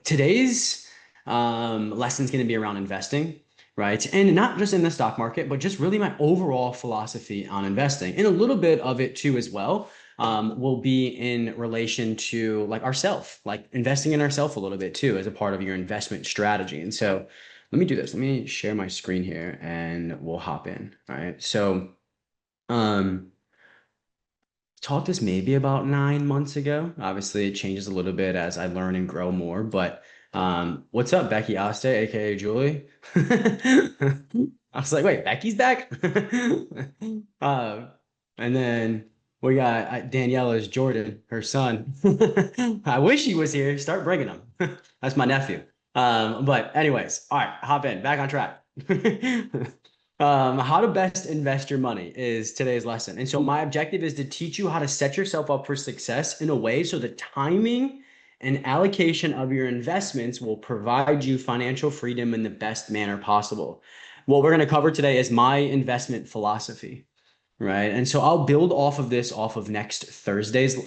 today's lesson is going to be around investing, right? And not just in the stock market, but just really my overall philosophy on investing. And a little bit of it too as well will be in relation to like ourself, like investing in ourself a little bit too as a part of your investment strategy. And so let me do this. Let me share my screen here and we'll hop in. All right. So um taught this maybe about 9 months ago. Obviously, it changes a little bit as I learn and grow more. But what's up, Becky Oste, aka Julie? I was like, wait, Becky's back? uh, and then we got Daniela's Jordan, her son. I wish he was here. Start bringing him. That's my nephew. But anyways, all right, hop in, back on track. How to best invest your money is today's lesson. And so my objective is to teach you how to set yourself up for success in a way so the timing and allocation of your investments will provide you financial freedom in the best manner possible. What we're going to cover today is my investment philosophy, right? And so I'll build off of this off of next Thursday's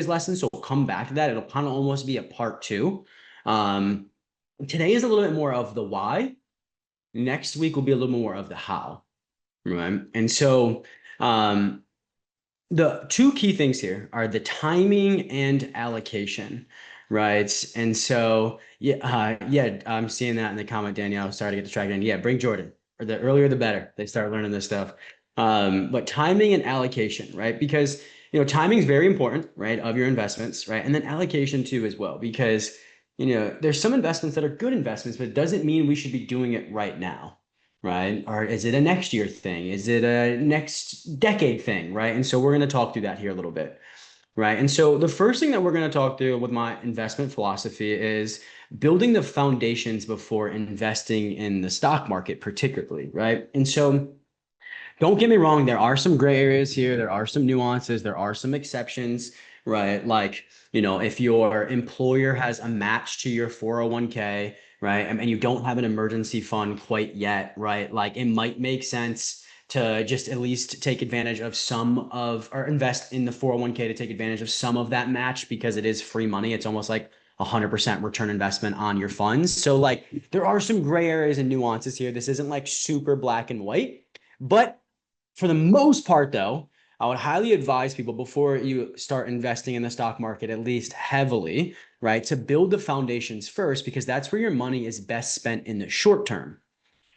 lesson. So we'll come back to that. It'll kind of almost be a part two. Um, Today is a little bit more of the why. Next week will be a little more of the how, right? And so the two key things here are the timing and allocation, right? And so yeah, I'm seeing that in the comment, Danielle. Sorry to get distracted. And yeah, bring Jordan, or the earlier the better. They start learning this stuff. But timing and allocation, right? Because timing is very important, right, of your investments, right? And then allocation too as well, because there's some investments that are good investments, but it doesn't mean we should be doing it right now, right? Or is it a next year thing? Is it a next decade thing, right? And so we're going to talk through that here a little bit, right? And so the first thing that we're going to talk through with my investment philosophy is building the foundations before investing in the stock market, particularly, right? And so don't get me wrong, there are some gray areas here, there are some nuances, there are some exceptions, right? Like, if your employer has a match to your 401k, right? And you don't have an emergency fund quite yet, right? Like it might make sense to just at least take advantage of or invest in the 401k to take advantage of some of that match because it is free money. It's almost like 100% return investment on your funds. So like there are some gray areas and nuances here. This isn't like super black and white, but for the most part, though, I would highly advise people before you start investing in the stock market, at least heavily, right, to build the foundations first, because that's where your money is best spent in the short term,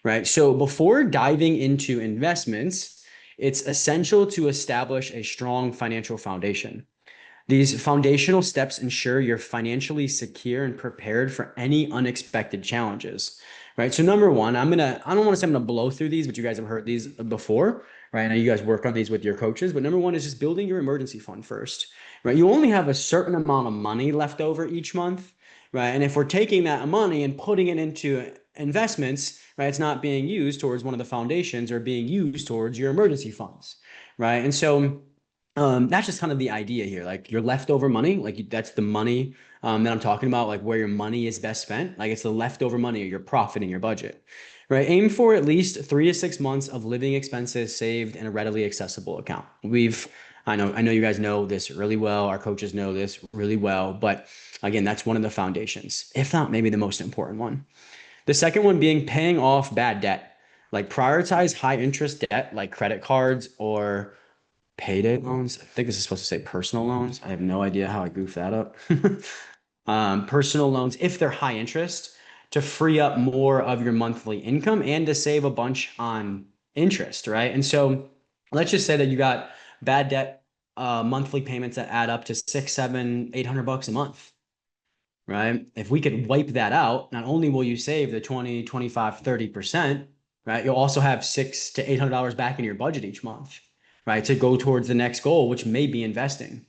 right? So before diving into investments, it's essential to establish a strong financial foundation. These foundational steps ensure you're financially secure and prepared for any unexpected challenges, right? So number one, I don't want to say I'm going to blow through these, but you guys have heard these before, right? I know you guys work on these with your coaches, but number one is just building your emergency fund first, right? You only have a certain amount of money left over each month, right? And if we're taking that money and putting it into investments, right, it's not being used towards one of the foundations or being used towards your emergency funds, right? And so that's just kind of the idea here. Like your leftover money, like that's the money that I'm talking about, like where your money is best spent. Like it's the leftover money or your profit in your budget, right? Aim for at least 3 to 6 months of living expenses saved in a readily accessible account. I know you guys know this really well. Our coaches know this really well, but again, that's one of the foundations, if not maybe the most important one. The second one being paying off bad debt. Like prioritize high interest debt like credit cards or payday loans. I think this is supposed to say personal loans. I have no idea how I goofed that up. Personal loans, if they're high interest, to free up more of your monthly income and to save a bunch on interest, right? And so let's just say that you got bad debt monthly payments that add up to 6, 7, 800 bucks a month, right? If we could wipe that out, not only will you save the 20, 25, 30%, right? You'll also have $600 to $800 back in your budget each month, right? To go towards the next goal, which may be investing.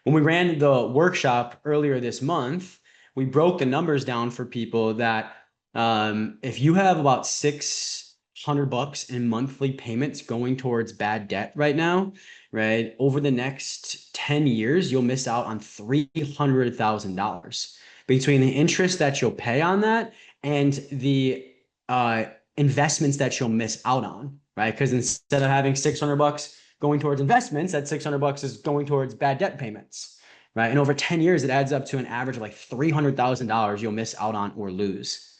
When we ran the workshop earlier this month, we broke the numbers down for people that if you have about 600 bucks in monthly payments going towards bad debt right now, right? Over the next 10 years, you'll miss out on $300,000 between the interest that you'll pay on that and the investments that you'll miss out on, right? Because instead of having 600 bucks going towards investments, that 600 bucks is going towards bad debt payments, right? And over 10 years, it adds up to an average of like $300,000 you'll miss out on or lose,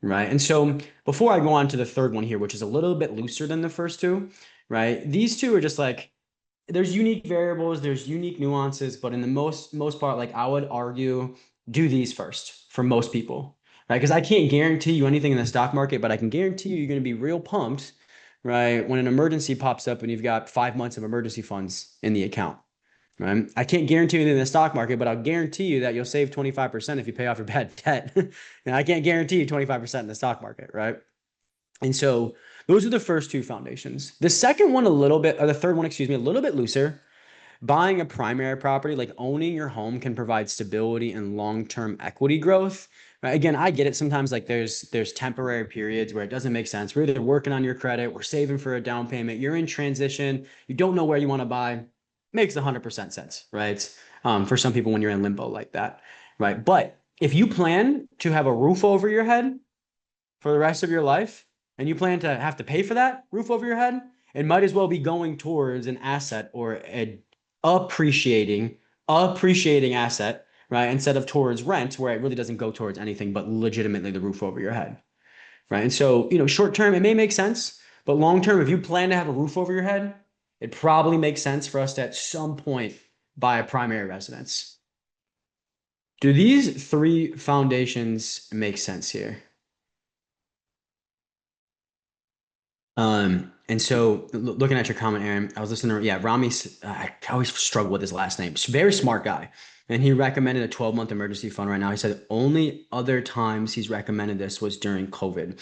right? And so before I go on to the third one here, which is a little bit looser than the first two, right? These two are just like, there's unique variables, there's unique nuances, but in the most part, like I would argue, do these first for most people, right? Because I can't guarantee you anything in the stock market, but I can guarantee you you're going to be real pumped, right? When an emergency pops up and you've got 5 months of emergency funds in the account, right? I can't guarantee anything in the stock market, but I'll guarantee you that you'll save 25% if you pay off your bad debt. And I can't guarantee you 25% in the stock market, right? And so those are the first two foundations. The second one, a little bit, or the third one, excuse me, a little bit looser. Buying a primary property, like owning your home, can provide stability and long-term equity growth. Right? Again, I get it. Sometimes like there's temporary periods where it doesn't make sense. We're either working on your credit, we're saving for a down payment, you're in transition, you don't know where you want to buy. Makes 100% sense, right? For some people when you're in limbo like that, right? But if you plan to have a roof over your head for the rest of your life and you plan to have to pay for that roof over your head, it might as well be going towards an asset or a appreciating asset, right? Instead of towards rent, where it really doesn't go towards anything but legitimately the roof over your head, right? And so, short term, it may make sense, but long term, if you plan to have a roof over your head, it probably makes sense for us to at some point buy a primary residence. Do these three foundations make sense here? And so looking at your comment, Aaron, I was listening to, yeah, Rami, I always struggle with his last name. Very smart guy. And he recommended a 12-month emergency fund right now. He said only other times he's recommended this was during COVID.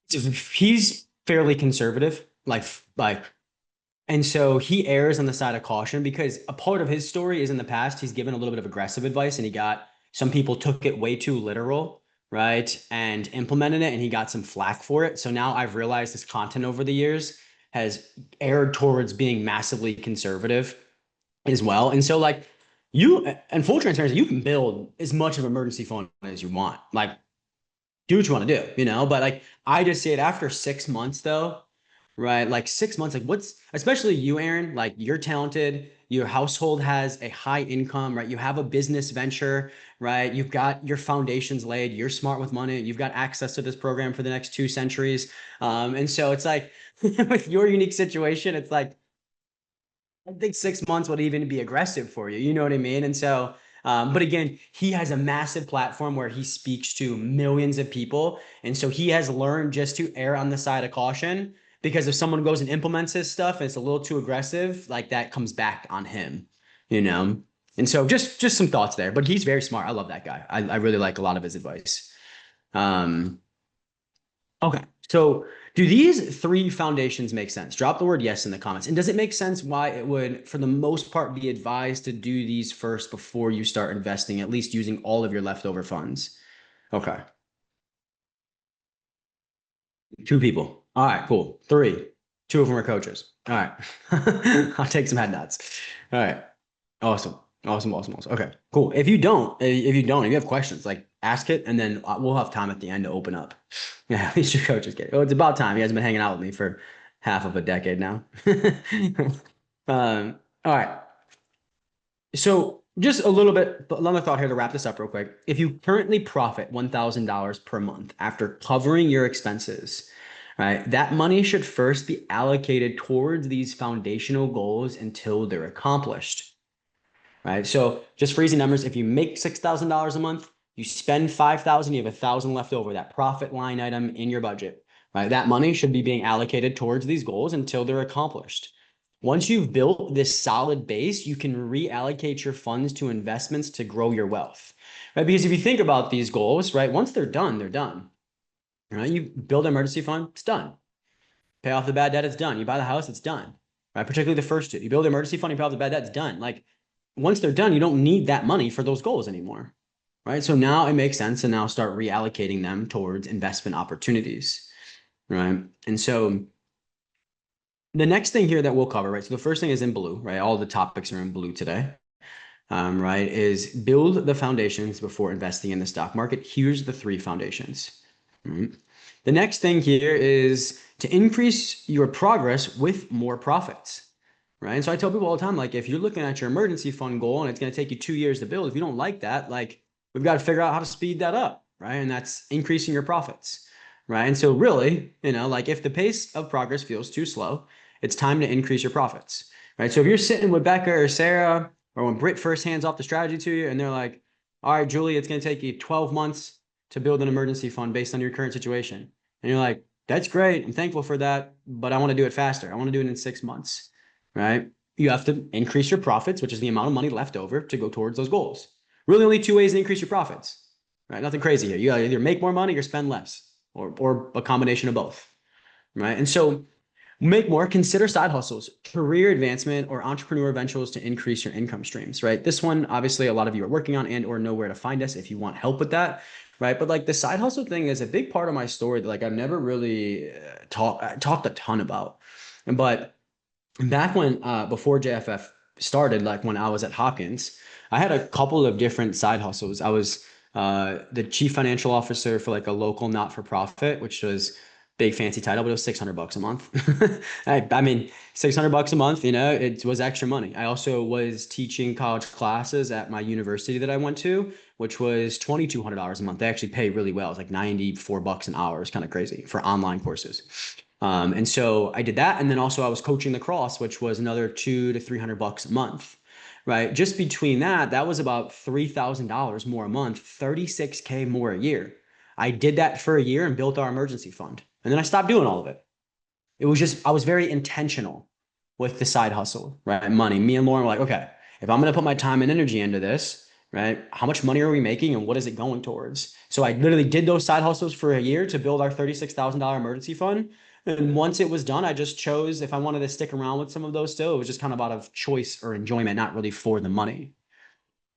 He's fairly conservative, like and so he errs on the side of caution because a part of his story is in the past, he's given a little bit of aggressive advice and he got some people took it way too literal, right? And implemented it and he got some flack for it. So now I've realized his content over the years has erred towards being massively conservative as well. And so like and full transparency, you can build as much of an emergency fund as you want. Like do what you want to do, but like I just say it after 6 months though, right? Like 6 months, like especially you, Aaron, like you're talented, your household has a high income, right? You have a business venture, right? You've got your foundations laid, you're smart with money, you've got access to this program for the next 2 centuries. And so it's like with your unique situation, it's like I think 6 months would even be aggressive for you. You know what I mean? And so, but again, he has a massive platform where he speaks to millions of people. And so he has learned just to err on the side of caution because if someone goes and implements his stuff and it's a little too aggressive, like that comes back on him, you know? And so just some thoughts there, but he's very smart. I love that guy. I really like a lot of his advice. Um, Okay. So do these three foundations make sense? Drop the word yes in the comments. And does it make sense why it would, for the most part, be advised to do these first before you start investing, at least using all of your leftover funds? Okay. Two people. All right, cool. Three. Two of them are coaches. All right. I'll take some head nods. All right. Awesome. Awesome. Awesome. Awesome. Okay, cool. If you have questions, like ask it and then we'll have time at the end to open up. Yeah, at least your coach is getting. Oh, it's about time. He hasn't been hanging out with me for half of a decade now. All right. So just a little bit, another thought here to wrap this up real quick. If you currently profit $1,000 per month after covering your expenses, right, that money should first be allocated towards these foundational goals until they're accomplished, right? So just for easy numbers, if you make $6,000 a month, you spend 5,000, you have 1,000 left over, that profit line item in your budget, right? That money should be being allocated towards these goals until they're accomplished. Once you've built this solid base, you can reallocate your funds to investments to grow your wealth, right? Because if you think about these goals, right, once they're done, they're done, right? You build an emergency fund, it's done. Pay off the bad debt, it's done. You buy the house, it's done, right? Particularly the first two. You build an emergency fund, you pay off the bad debt, it's done. Like once they're done, you don't need that money for those goals anymore, right? So now it makes sense to now start reallocating them towards investment opportunities, right? And so the next thing here that we'll cover, right? So the first thing is in blue, right? All the topics are in blue today, right? Is build the foundations before investing in the stock market. Here's the three foundations. Right? The next thing here is to increase your progress with more profits, right? And so I tell people all the time, like, if you're looking at your emergency fund goal and it's going to take you 2 years to build, if you don't like that, like, we've got to figure out how to speed that up, right? And that's increasing your profits, right? And so really, like if the pace of progress feels too slow, it's time to increase your profits, right? So if you're sitting with Becca or Sarah, or when Britt first hands off the strategy to you and they're like, all right, Julie, it's going to take you 12 months to build an emergency fund based on your current situation. And you're like, that's great. I'm thankful for that, but I want to do it faster. I want to do it in 6 months, right? You have to increase your profits, which is the amount of money left over to go towards those goals. Really only two ways to increase your profits, right? Nothing crazy here. You gotta either make more money or spend less, or a combination of both, right? And so make more, consider side hustles, career advancement, or entrepreneur ventures to increase your income streams, right? This one, obviously, a lot of you are working on and or know where to find us if you want help with that, right? But like the side hustle thing is a big part of my story that like I've never really talked a ton about. But back when before JFF started, like when I was at Hopkins, I had a couple of different side hustles. I was the chief financial officer for like a local not-for-profit, which was big fancy title, but it was $600 a month. I mean, $600 a month, it was extra money. I also was teaching college classes at my university that I went to, which was $2,200 a month. They actually pay really well. It's like $94 an hour. It's kind of crazy for online courses. And so I did that. And then also I was coaching the cross, which was another $200 to $300 a month, right? Just between that was about $3,000 more a month, 36K more a year. I did that for a year and built our emergency fund. And then I stopped doing all of it. It was just, I was very intentional with the side hustle, right? Money. Me and Lauren were like, okay, if I'm going to put my time and energy into this, right? How much money are we making and what is it going towards? So I literally did those side hustles for a year to build our $36,000 emergency fund. And once it was done, I just chose if I wanted to stick around with some of those still. It was just kind of out of choice or enjoyment, not really for the money.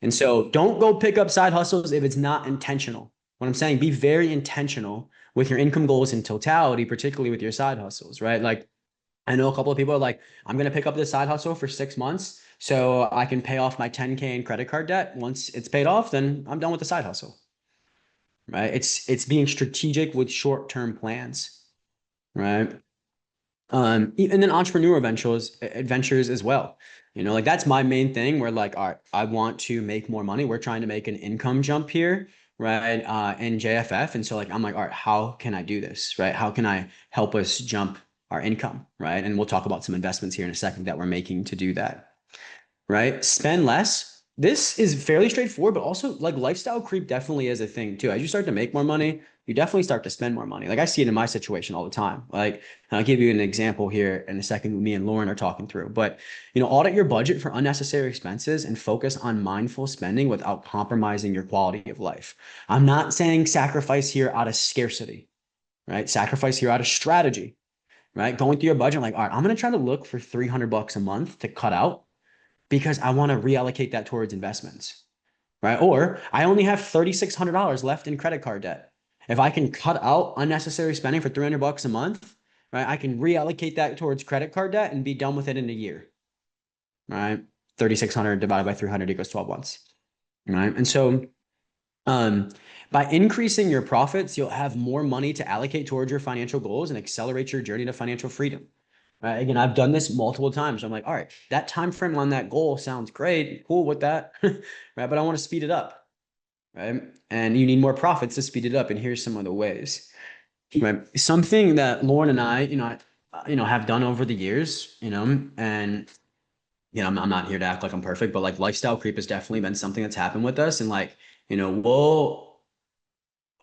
And so don't go pick up side hustles if it's not intentional. What I'm saying, be very intentional with your income goals in totality, particularly with your side hustles, right? Like I know a couple of people are like, I'm going to pick up this side hustle for 6 months so I can pay off my 10K in credit card debt. Once it's paid off, then I'm done with the side hustle, right? It's being strategic with short-term plans, right? And then entrepreneur adventures as well. Like that's my main thing where like, all right, I want to make more money. We're trying to make an income jump here, right? In JFF. And so like, I'm like, all right, how can I do this, right? How can I help us jump our income, right? And we'll talk about some investments here in a second that we're making to do that, right? Spend less. This is fairly straightforward, but also like lifestyle creep definitely is a thing too. As you start to make more money, you definitely start to spend more money. Like I see it in my situation all the time. Like I'll give you an example here in a second. Me and Lauren are talking through, but audit your budget for unnecessary expenses and focus on mindful spending without compromising your quality of life. I'm not saying sacrifice here out of scarcity, right? Sacrifice here out of strategy, right? Going through your budget, like, all right, I'm going to try to look for $300 a month to cut out because I want to reallocate that towards investments, right? Or I only have $3,600 left in credit card debt. If I can cut out unnecessary spending for $300 a month, right, I can reallocate that towards credit card debt and be done with it in a year, right? 3,600 divided by 300 equals 12 months, right? And so by increasing your profits, you'll have more money to allocate towards your financial goals and accelerate your journey to financial freedom. Right. Again, I've done this multiple times. I'm like, all right, that time frame on that goal sounds great, cool with that, right? But I want to speed it up, right? And you need more profits to speed it up. And here's some of the ways, right? Something that Lauren and I, have done over the years, and I'm not here to act like I'm perfect, but like lifestyle creep has definitely been something that's happened with us, and like,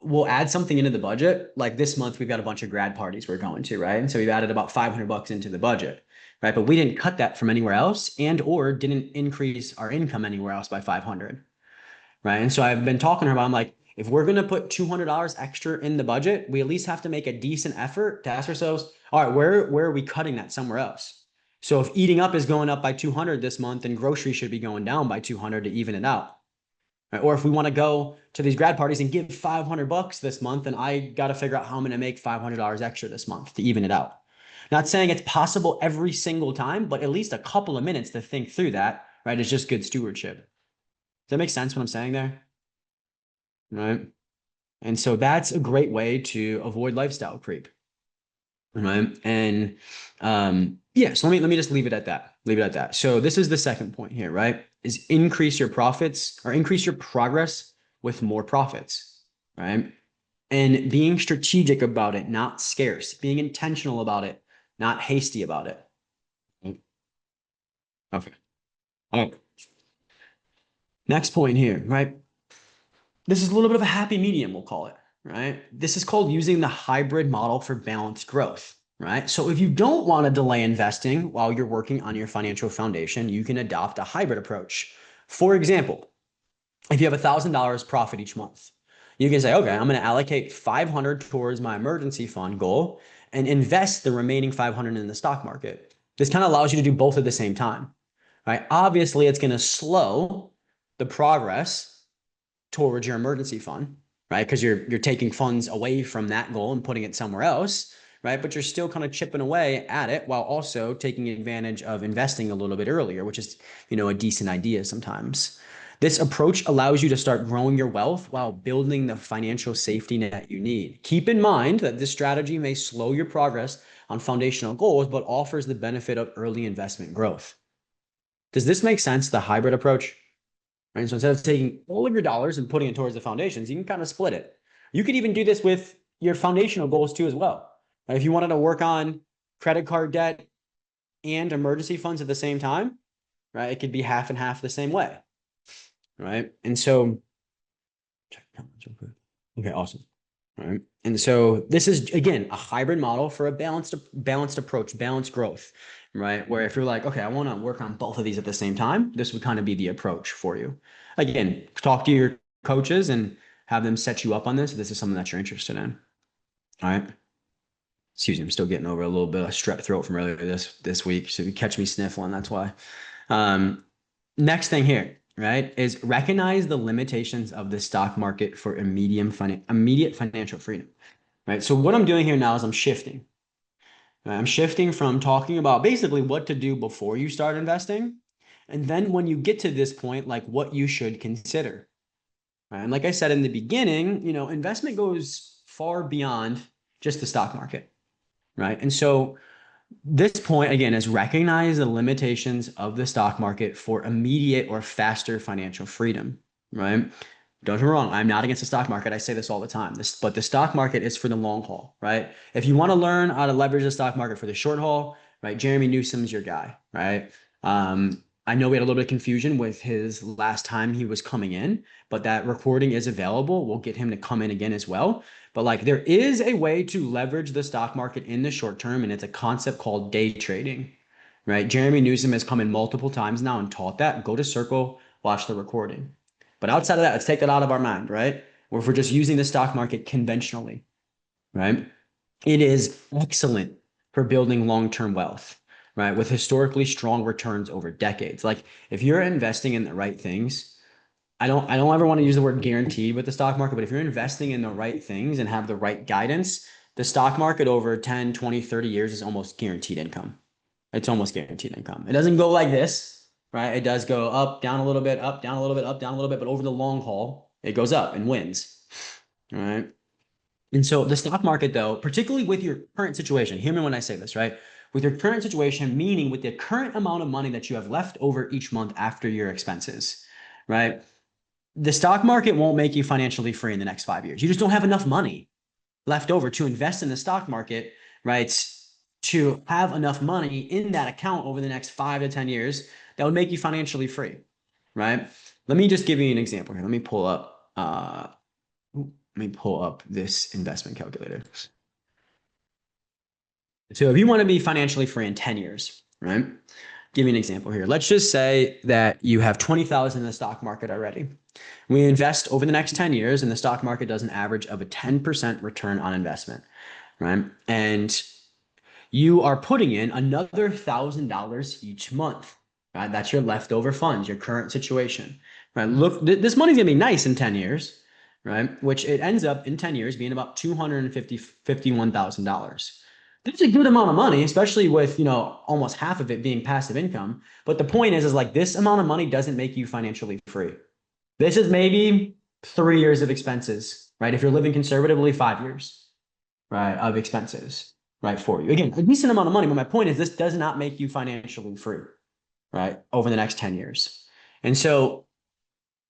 we'll add something into the budget. Like this month, we've got a bunch of grad parties we're going to, right? And so we've added about $500 into the budget, right? But we didn't cut that from anywhere else and or didn't increase our income anywhere else by 500, right? And so I've been talking to her about, I'm like, if we're going to put $200 extra in the budget, we at least have to make a decent effort to ask ourselves, all right, where are we cutting that somewhere else? So if eating up is going up by 200 this month, then groceries should be going down by 200 to even it out. Right? Or if we want to go to these grad parties and give $500 this month, then I got to figure out how I'm going to make $500 extra this month to even it out. Not saying it's possible every single time, but at least a couple of minutes to think through that, right? It's just good stewardship. Does that make sense what I'm saying there? Right. And so that's a great way to avoid lifestyle creep. Right. And Yeah, so let me just leave it at that. Leave it at that. So this is the second point here, right? Is increase your profits or increase your progress with more profits, right? And being strategic about it, not scarce, being intentional about it, not hasty about it. Okay. All right. Next point here, right? This is a little bit of a happy medium, we'll call it, right? This is called using the hybrid model for balanced growth, right? So if you don't want to delay investing while you're working on your financial foundation, you can adopt a hybrid approach. For example, if you have $1,000 profit each month, you can say, okay, I'm going to allocate 500 towards my emergency fund goal and invest the remaining 500 in the stock market. This kind of allows you to do both at the same time, right? Obviously, it's going to slow the progress towards your emergency fund, right? Because you're taking funds away from that goal and putting it somewhere else, right? But you're still kind of chipping away at it while also taking advantage of investing a little bit earlier, which is, a decent idea sometimes. This approach allows you to start growing your wealth while building the financial safety net you need. Keep in mind that this strategy may slow your progress on foundational goals, but offers the benefit of early investment growth. Does this make sense, the hybrid approach? Right? So instead of taking all of your dollars and putting it towards the foundations, you can kind of split it. You could even do this with your foundational goals too as well. Right? If you wanted to work on credit card debt and emergency funds at the same time, right? It could be half and half the same way. Right. And so check comments real quick. Okay, awesome. All right. And so this is again a hybrid model for a balanced approach, balanced growth, right? Where if you're like, okay, I want to work on both of these at the same time, this would kind of be the approach for you. Again, talk to your coaches and have them set you up on this if this is something that you're interested in. All right. Excuse me, I'm still getting over a little bit of strep throat from earlier this week. So if you catch me sniffling, that's why. Next thing here, right, is recognize the limitations of the stock market for immediate financial freedom, right? So what I'm doing here now is I'm shifting. Right? I'm shifting from talking about basically what to do before you start investing, and then when you get to this point, like what you should consider. Right? And like I said in the beginning, investment goes far beyond just the stock market, right? And so this point, again, is recognize the limitations of the stock market for immediate or faster financial freedom, right? Don't get me wrong, I'm not against the stock market. I say this all the time. But the stock market is for the long haul, right? If you want to learn how to leverage the stock market for the short haul, right? Jeremy Newsom's your guy, right? I know we had a little bit of confusion with his last time he was coming in, but that recording is available. We'll get him to come in again as well. But like there is a way to leverage the stock market in the short term, and it's a concept called day trading, right? Jeremy Newsom has come in multiple times now and taught that. Go to Circle, watch the recording. But outside of that, let's take that out of our mind, right? Or if we're just using the stock market conventionally, right? It is excellent for building long-term wealth, right? With historically strong returns over decades. Like if you're investing in the right things, I don't ever want to use the word guaranteed with the stock market, but if you're investing in the right things and have the right guidance, the stock market over 10, 20, 30 years is almost guaranteed income. It's almost guaranteed income. It doesn't go like this, right? It does go up, down a little bit, up, down a little bit, up, down a little bit, but over the long haul, it goes up and wins. All right. And so the stock market, though, particularly with your current situation, hear me when I say this, right? With your current situation, meaning with the current amount of money that you have left over each month after your expenses, right? The stock market won't make you financially free in the next 5 years. You just don't have enough money left over to invest in the stock market, right? To have enough money in that account over the next 5 to 10 years that would make you financially free, right? Let me just give you an example here. Let me pull up this investment calculator. So if you want to be financially free in 10 years, right? Give me an example here. Let's just say that you have 20,000 in the stock market already. We invest over the next 10 years and the stock market does an average of a 10% return on investment, right? And you are putting in another $1,000 each month, right? That's your leftover funds, your current situation, right? Look, this money's gonna be nice in 10 years, right? Which it ends up in 10 years being about $51,000. That's a good amount of money, especially with, almost half of it being passive income. But the point is like this amount of money doesn't make you financially free. This is maybe 3 years of expenses, right? If you're living conservatively, 5 years, right, of expenses, right, for you. Again, a decent amount of money, but my point is this does not make you financially free, right, over the next 10 years. And so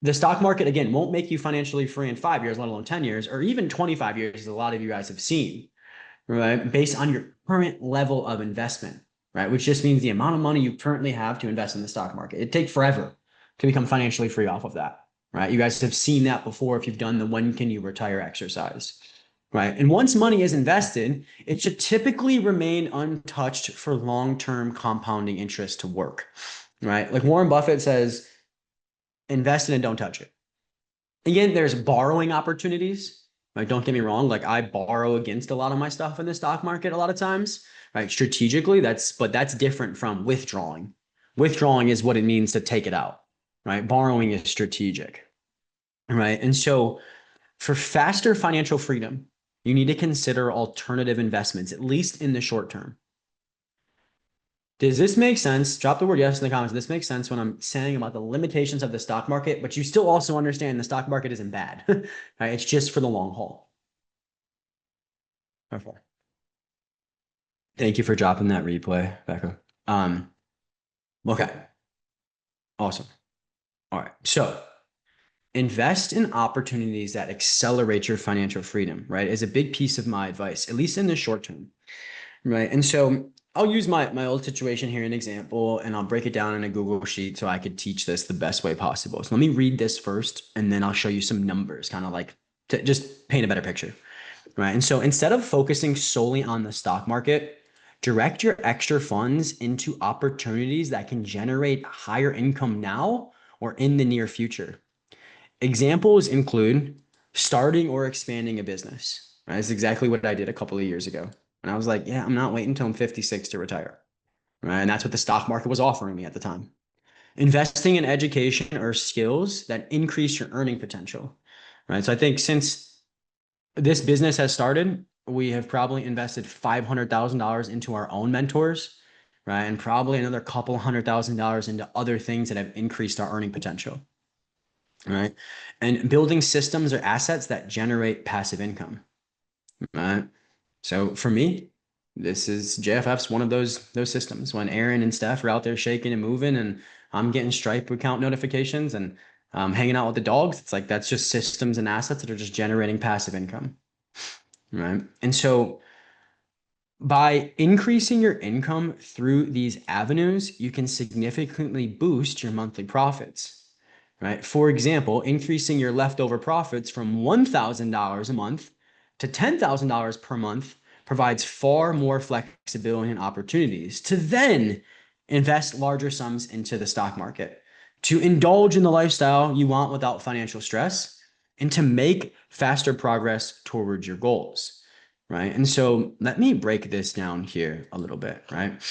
the stock market, again, won't make you financially free in 5 years, let alone 10 years, or even 25 years, as a lot of you guys have seen, right, based on your current level of investment, right, which just means the amount of money you currently have to invest in the stock market. It takes forever to become financially free off of that, right? You guys have seen that before if you've done the when can you retire exercise, right? And once money is invested, it should typically remain untouched for long-term compounding interest to work, right? Like Warren Buffett says, invest in and don't touch it. Again, there's borrowing opportunities. Like, don't get me wrong. Like, I borrow against a lot of my stuff in the stock market a lot of times, right? Strategically, but that's different from withdrawing. Withdrawing is what it means to take it out, right? Borrowing is strategic, right? And so for faster financial freedom, you need to consider alternative investments, at least in the short term. Does this make sense? Drop the word yes in the comments. This makes sense when I'm saying about the limitations of the stock market, but you still also understand the stock market isn't bad, right? It's just for the long haul. Okay. Thank you for dropping that replay, Becca. Okay. Awesome. All right. So invest in opportunities that accelerate your financial freedom, right? Is a big piece of my advice, at least in the short term. Right. And so I'll use my old situation here, an example, and I'll break it down in a Google Sheet so I could teach this the best way possible. So let me read this first, and then I'll show you some numbers, kind of like to just paint a better picture. Right. And so instead of focusing solely on the stock market, direct your extra funds into opportunities that can generate higher income now or in the near future. Examples include starting or expanding a business. Right? That's exactly what I did a couple of years ago. And I was like, yeah, I'm not waiting until I'm 56 to retire. Right? And that's what the stock market was offering me at the time. Investing in education or skills that increase your earning potential. Right. So I think since this business has started, we have probably invested $500,000 into our own mentors, right? And probably another couple $100,000 into other things that have increased our earning potential, right? And building systems or assets that generate passive income, right? So for me, this is JFF's one of those systems. When Aaron and Steph are out there shaking and moving, and I'm getting Stripe account notifications and hanging out with the dogs, it's like that's just systems and assets that are just generating passive income, right? And so by increasing your income through these avenues, you can significantly boost your monthly profits, right? For example, increasing your leftover profits from $1,000 a month to $10,000 per month provides far more flexibility and opportunities to then invest larger sums into the stock market, to indulge in the lifestyle you want without financial stress, and to make faster progress towards your goals, right? And so let me break this down here a little bit, right?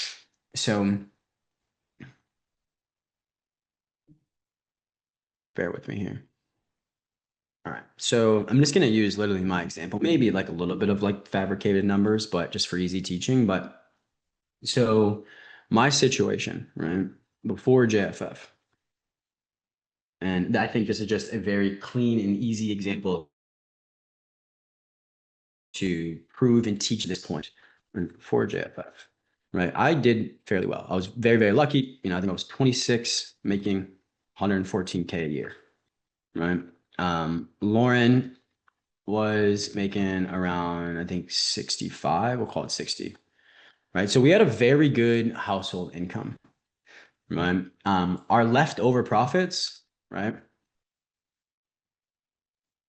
So bear with me here. All right. So I'm just going to use literally my example, maybe like a little bit of like fabricated numbers, but just for easy teaching. But so my situation, right, before JFF, and I think this is just a very clean and easy example to prove and teach this point for JFF, right? I did fairly well. I was very, very lucky. I think I was 26, making 114K a year, right? Lauren was making around, I think 65, we'll call it 60, right? So we had a very good household income, right? Our leftover profits, right,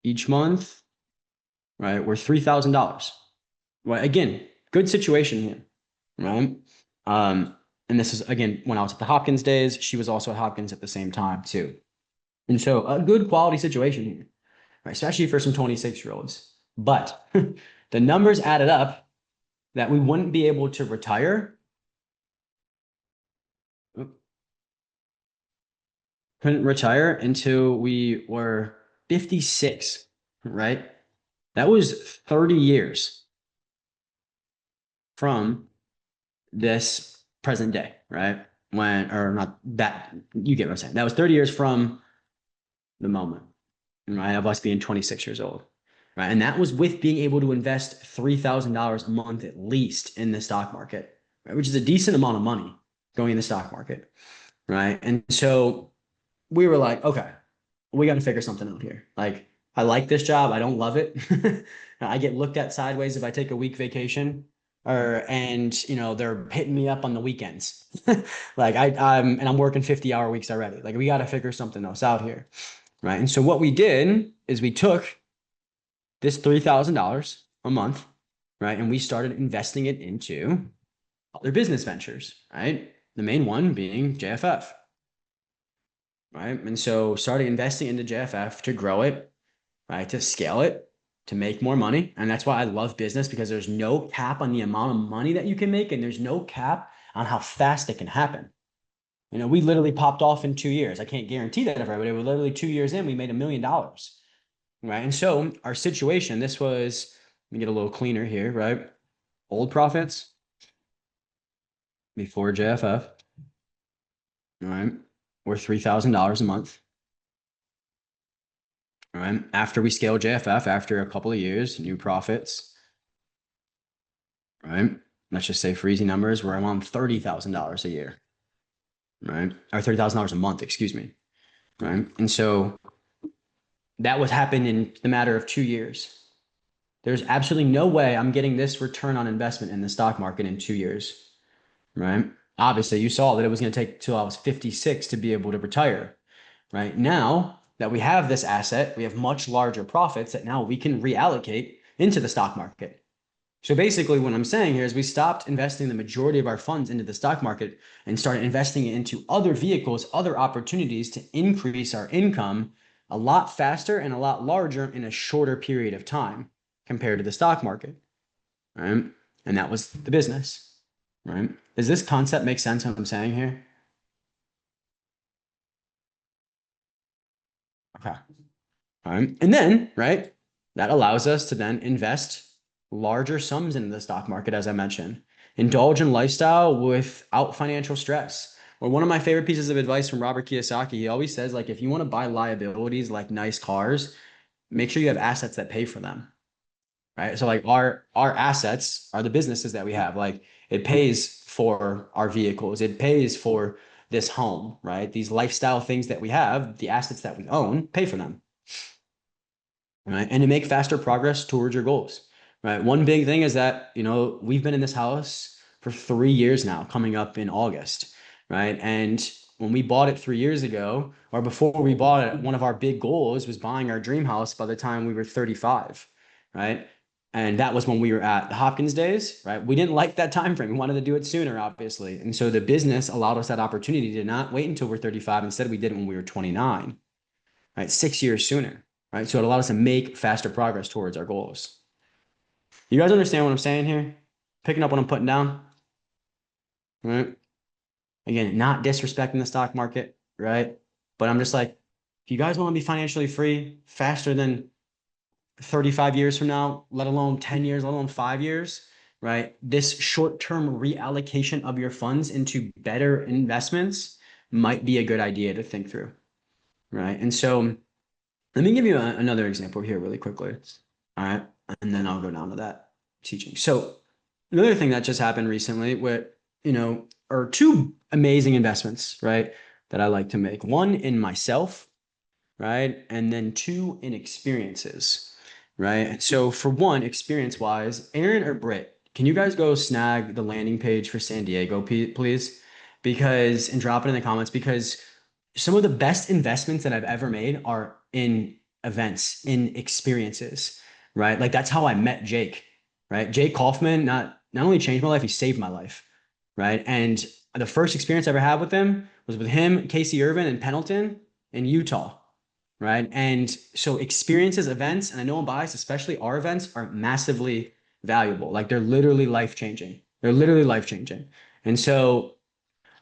each month, right, were $3,000. Well, again, good situation here, right? And this is again when I was at the Hopkins days. She was also at Hopkins at the same time too, and so a good quality situation here, right? Especially for some 26-year-olds. But the numbers added up that we wouldn't be able to retire. Couldn't retire until we were 56, right? That was 30 years from this present day, right? When, or not that, you get what I'm saying. That was 30 years from the moment, right? Of us being 26 years old. right? And that was with being able to invest $3,000 a month at least in the stock market, right? Which is a decent amount of money going in the stock market, right? And so we were like, okay, we got to figure something out here. Like, I like this job. I don't love it. I get looked at sideways if I take a week vacation and they're hitting me up on the weekends. Like and I'm working 50-hour weeks already. Like we got to figure something else out here. Right. And so what we did is we took this $3,000 a month, right? And we started investing it into other business ventures, right? The main one being JFF, right? And so started investing into JFF to grow it, right? To scale it, to make more money. And that's why I love business, because there's no cap on the amount of money that you can make, and there's no cap on how fast it can happen. We literally popped off in 2 years. I can't guarantee that everybody, but literally 2 years in, we made $1 million, right? And so our situation, this was, let me get a little cleaner here, right? Old profits before JFF, all right, were $3,000 a month. All right. After we scaled JFF, after a couple of years, new profits, right? Let's just say for easy numbers, we're around $30,000 a year, right? Or $30,000 a month, excuse me, right? And so that was happened in the matter of 2 years. There's absolutely no way I'm getting this return on investment in the stock market in 2 years, right? Obviously, you saw that it was going to take till I was 56 to be able to retire, right? Now that we have this asset, we have much larger profits that now we can reallocate into the stock market. So basically what I'm saying here is we stopped investing the majority of our funds into the stock market and started investing it into other vehicles, other opportunities to increase our income a lot faster and a lot larger in a shorter period of time compared to the stock market, right? And that was the business, right? Does this concept make sense what I'm saying here? Okay. All right. And then, right, that allows us to then invest larger sums into the stock market, as I mentioned, indulge in lifestyle without financial stress. Or one of my favorite pieces of advice from Robert Kiyosaki, he always says, like, if you want to buy liabilities like nice cars, make sure you have assets that pay for them. Right. So like our assets are the businesses that we have. Like it pays for our vehicles, it pays for this home, right? These lifestyle things that we have, the assets that we own, pay for them, right? And to make faster progress towards your goals, right? One big thing is that, we've been in this house for 3 years now, coming up in August, right? And when we bought it 3 years ago, or before we bought it, one of our big goals was buying our dream house by the time we were 35, right? And that was when we were at the Hopkins days, right? We didn't like that time frame. We wanted to do it sooner, obviously. And so the business allowed us that opportunity to not wait until we're 35. Instead, we did it when we were 29, right? 6 years sooner, right? So it allowed us to make faster progress towards our goals. You guys understand what I'm saying here? Picking up what I'm putting down, right? Again, not disrespecting the stock market, right? But I'm just like, if you guys want to be financially free faster than 35 years from now, let alone 10 years, let alone 5 years, right? This short-term reallocation of your funds into better investments might be a good idea to think through, right? And so let me give you another example here really quickly. All right. And then I'll go down to that teaching. So another thing that just happened recently with, are two amazing investments, right? That I like to make. One in myself, right? And then two in experiences, right? And so for one, experience wise, Aaron or Britt, can you guys go snag the landing page for San Diego, please? And drop it in the comments, because some of the best investments that I've ever made are in events, in experiences, right? Like that's how I met Jake, right? Jake Kaufman not only changed my life, he saved my life, right? And the first experience I ever had with him was with him, Casey Irvin, and Pendleton in Utah, right? And so experiences, events, and I know I'm biased, especially our events, are massively valuable. Like they're literally life changing. They're literally life changing. And so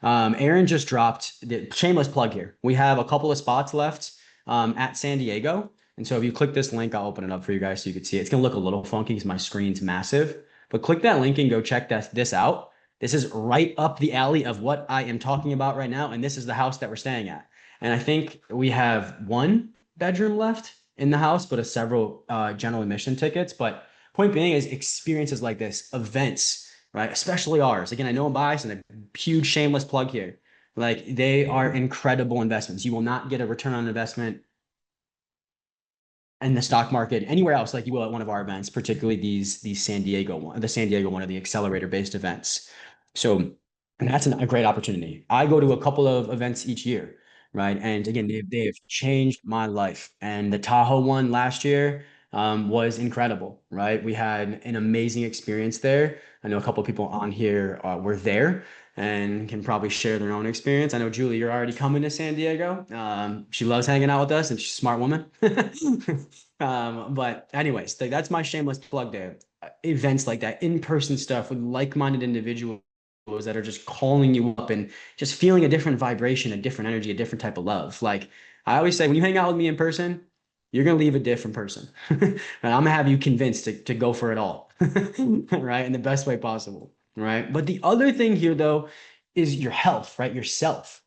Aaron just dropped the shameless plug here. We have a couple of spots left at San Diego. And so if you click this link, I'll open it up for you guys so you can see it. It's going to look a little funky because my screen's massive, but click that link and go check this out. This is right up the alley of what I am talking about right now. And this is the house that we're staying at. And I think we have one bedroom left. in the house, but several general admission tickets. But point being is experiences like this, events, right? Especially ours. Again, I know I'm biased and a huge shameless plug here. Like they are incredible investments. You will not get a return on investment in the stock market anywhere else like you will at one of our events, particularly these San Diego one, the San Diego one of the accelerator based events. So and that's a great opportunity. I go to a couple of events each year, right? And again, they have changed my life. And the Tahoe one last year was incredible, right? We had an amazing experience there. I know a couple of people on here were there and can probably share their own experience. I know Julie, you're already coming to San Diego. She loves hanging out with us, and she's a smart woman. But anyways, that's my shameless plug there. Events like that, in-person stuff with like-minded individuals that are just calling you up and just feeling a different vibration, a different energy, a different type of love. Like I always say, when you hang out with me in person, you're gonna leave a different person. And I'm gonna have you convinced to go for it all, right? In the best way possible, right? But the other thing here, though, is your health, right? Yourself,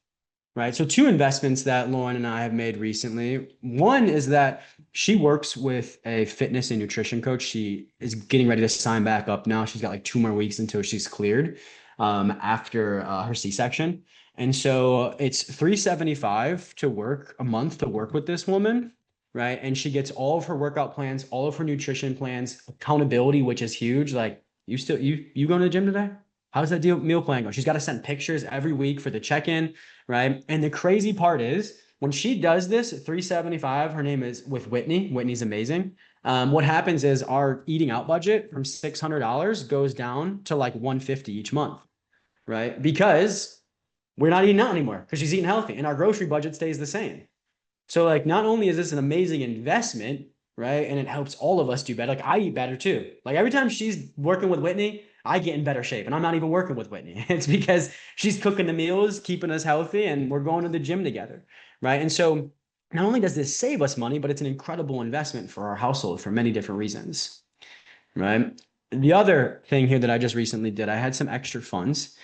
right? So two investments that Lauren and I have made recently. One is that she works with a fitness and nutrition coach. She is getting ready to sign back up now. She's got like 2 more weeks until she's cleared after her C-section. And so it's $375 to work a month to work with this woman, right? And she gets all of her workout plans, all of her nutrition plans, accountability, which is huge. Like you going to the gym today? How's that meal plan go? She's got to send pictures every week for the check-in, right? And the crazy part is when she does this, 375, her name is with Whitney. Whitney's amazing. What happens is our eating out budget from $600 goes down to like 150 each month, right? Because we're not eating out anymore because she's eating healthy and our grocery budget stays the same. So like not only is this an amazing investment, right? And it helps all of us do better. Like I eat better too. Like every time she's working with Whitney, I get in better shape. And I'm not even working with Whitney. It's because she's cooking the meals, keeping us healthy, and we're going to the gym together, right? And so not only does this save us money, but it's an incredible investment for our household for many different reasons, right? The other thing here that I just recently did, I had some extra funds,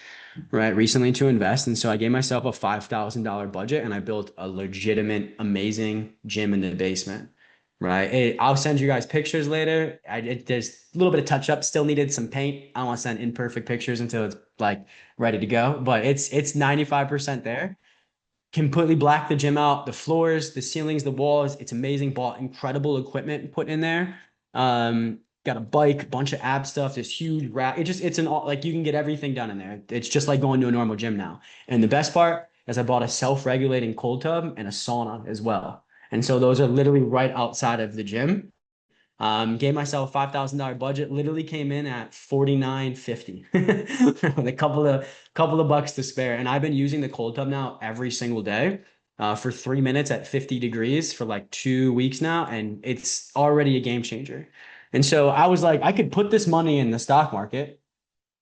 right, recently to invest. And so I gave myself a $5,000 budget and I built a legitimate, amazing gym in the basement, right? Hey, I'll send you guys pictures later. There's a little bit of touch up, still needed some paint. I don't want to send imperfect pictures until it's like ready to go, but it's 95% there. Completely blacked the gym out, the floors, the ceilings, the walls. It's amazing. Bought incredible equipment put in there. Got a bike, bunch of ab stuff, this huge rack. It's an all like you can get everything done in there. It's just like going to a normal gym now. And the best part is I bought a self-regulating cold tub and a sauna as well. And so those are literally right outside of the gym. Gave myself a $5,000 budget, literally came in at 49.50 with a couple of bucks to spare. And I've been using the cold tub now every single day for 3 minutes at 50 degrees for like 2 weeks now. And it's already a game changer. And so I was like, I could put this money in the stock market,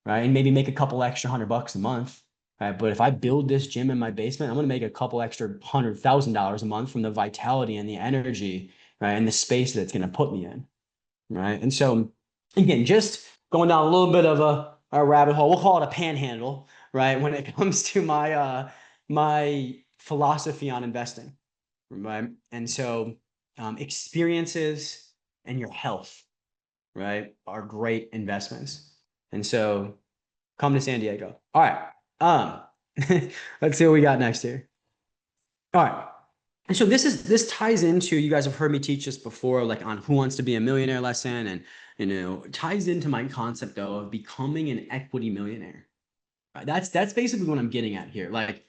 right? And maybe make a couple extra $100 a month. Right. But if I build this gym in my basement, I'm going to make a couple extra $100,000 a month from the vitality and the energy, right? And the space that it's going to put me in. Right. And so again, just going down a little bit of a rabbit hole, we'll call it a panhandle, right? When it comes to my philosophy on investing, right? And so experiences and your health, right, are great investments. And so come to San Diego. All right. Let's see what we got next here. All right. And so this ties into, you guys have heard me teach this before, like on Who Wants to Be a Millionaire lesson, and ties into my concept though of becoming an equity millionaire. Right? That's basically what I'm getting at here. Like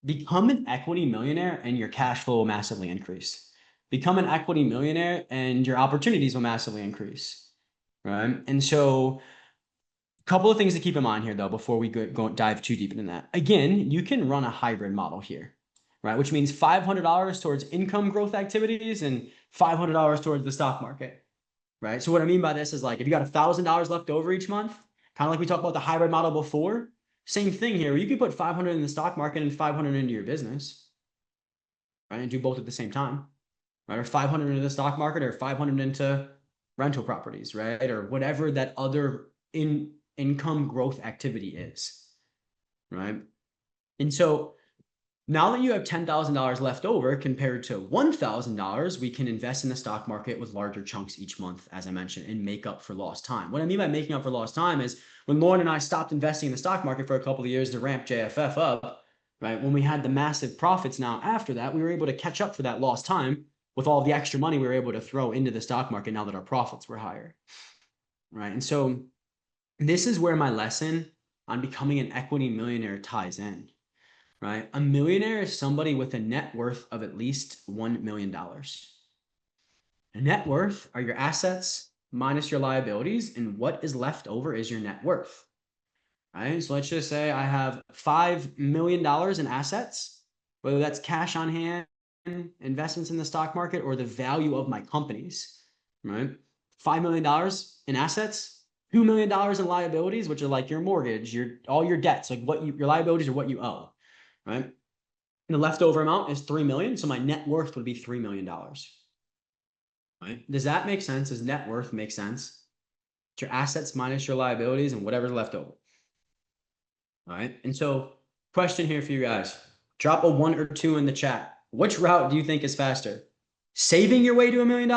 become an equity millionaire and your cash flow will massively increase. Become an equity millionaire and your opportunities will massively increase. Right. And so a couple of things to keep in mind here though, before we go dive too deep into that. Again, you can run a hybrid model here, right? Which means $500 towards income growth activities and $500 towards the stock market, right? So what I mean by this is like, if you got $1,000 left over each month, kind of like we talked about the hybrid model before, same thing here. You can put 500 in the stock market and 500 into your business, right? And do both at the same time, right? Or 500 into the stock market or 500 into rental properties, right? Or whatever that other income growth activity is, right? And so Now that you have $10,000 left over compared to $1,000, we can invest in the stock market with larger chunks each month, as I mentioned, and make up for lost time. What I mean by making up for lost time is when Lauren and I stopped investing in the stock market for a couple of years to ramp JFF up, right? When we had the massive profits now after that, we were able to catch up for that lost time with all the extra money we were able to throw into the stock market now that our profits were higher, right? And so this is where my lesson on becoming an equity millionaire ties in, right? A millionaire is somebody with a net worth of at least $1 million. Net worth are your assets minus your liabilities, and what is left over is your net worth, right? So let's just say I have $5 million in assets, whether that's cash on hand, investments in the stock market, or the value of my companies, right? $5 million in assets, $2 million in liabilities, which are like your mortgage, all your debts, like your liabilities are what you owe, right? And the leftover amount is 3 million. So my net worth would be $3 million. Right? Does that make sense? Does net worth make sense? It's your assets minus your liabilities and whatever's left over. All right. And so, question here for you guys: drop a 1 or 2 in the chat. Which route do you think is faster? Saving your way to $1 million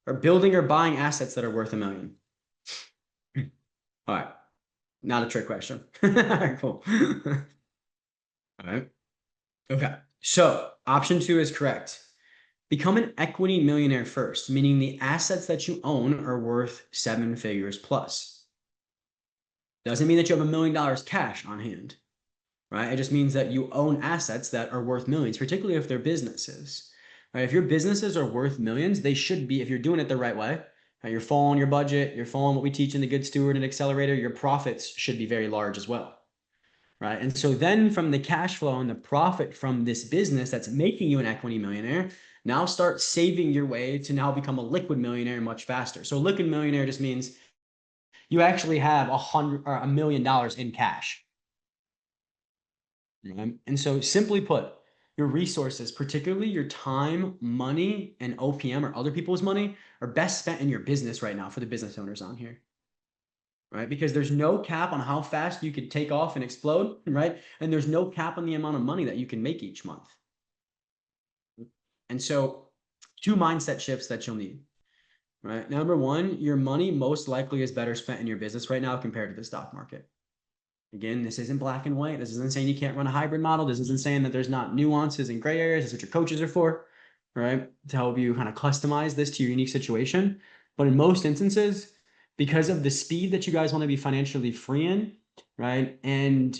or building or buying assets that are worth $1 million? All right. Not a trick question. All right, cool. All right. Okay. So, option 2 is correct. Become an equity millionaire first, meaning the assets that you own are worth 7 figures plus. Doesn't mean that you have $1 million cash on hand, right? It just means that you own assets that are worth millions, particularly if they're businesses, right? If your businesses are worth millions, they should be, if you're doing it the right way, right? You're following your budget, you're following what we teach in the Good Steward and Accelerator, your profits should be very large as well, right? And so then from the cash flow and the profit from this business that's making you an equity millionaire, now start saving your way to now become a liquid millionaire much faster. So liquid millionaire just means you actually have $1 million in cash. Right? And so simply put, your resources, particularly your time, money, and OPM or other people's money, are best spent in your business right now for the business owners on here. Right? Because there's no cap on how fast you could take off and explode, right? And there's no cap on the amount of money that you can make each month. And so 2 mindset shifts that you'll need, right? Number 1, your money most likely is better spent in your business right now compared to the stock market. Again, this isn't black and white. This isn't saying you can't run a hybrid model. This isn't saying that there's not nuances and gray areas. That's what your coaches are for, right? To help you kind of customize this to your unique situation. But in most instances, because of the speed that you guys want to be financially free in, right? And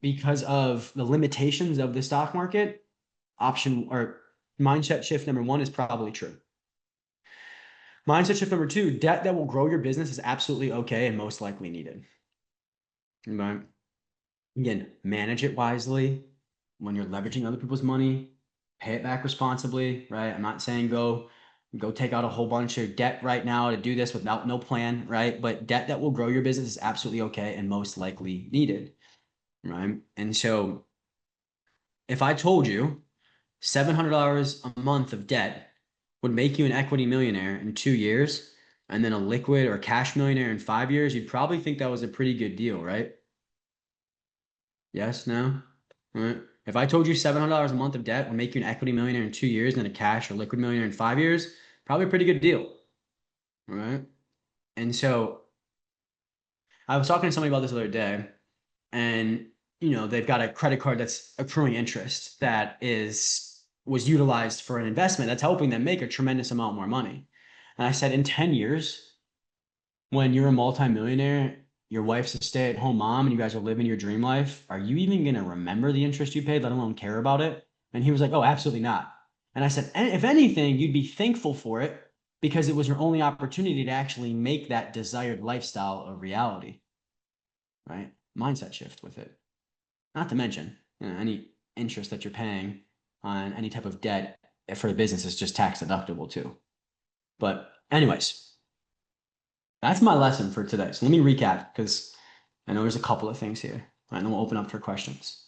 because of the limitations of the stock market, option or mindset shift number 1 is probably true. Mindset shift number 2, debt that will grow your business is absolutely okay and most likely needed. Right? Again, manage it wisely when you're leveraging other people's money, pay it back responsibly, right? I'm not saying go take out a whole bunch of debt right now to do this without no plan, right? But debt that will grow your business is absolutely okay and most likely needed, right? And so if I told you $700 a month of debt would make you an equity millionaire in 2 years and then a liquid or cash millionaire in 5 years, you'd probably think that was a pretty good deal, right? Yes, no? All right. If I told you $700 a month of debt would make you an equity millionaire in 2 years and then a cash or liquid millionaire in 5 years, probably a pretty good deal. All right. And so I was talking to somebody about this the other day, and they've got a credit card that's accruing interest that was utilized for an investment that's helping them make a tremendous amount more money. And I said, in 10 years, when you're a multimillionaire, your wife's a stay-at-home mom, and you guys are living your dream life, are you even going to remember the interest you paid, let alone care about it? And he was like, oh, absolutely not. And I said, if anything, you'd be thankful for it because it was your only opportunity to actually make that desired lifestyle a reality, right? Mindset shift with it. Not to mention, any interest that you're paying on any type of debt for the business is just tax deductible too. But anyways, that's my lesson for today. So let me recap because I know there's a couple of things here. And then we'll open up for questions.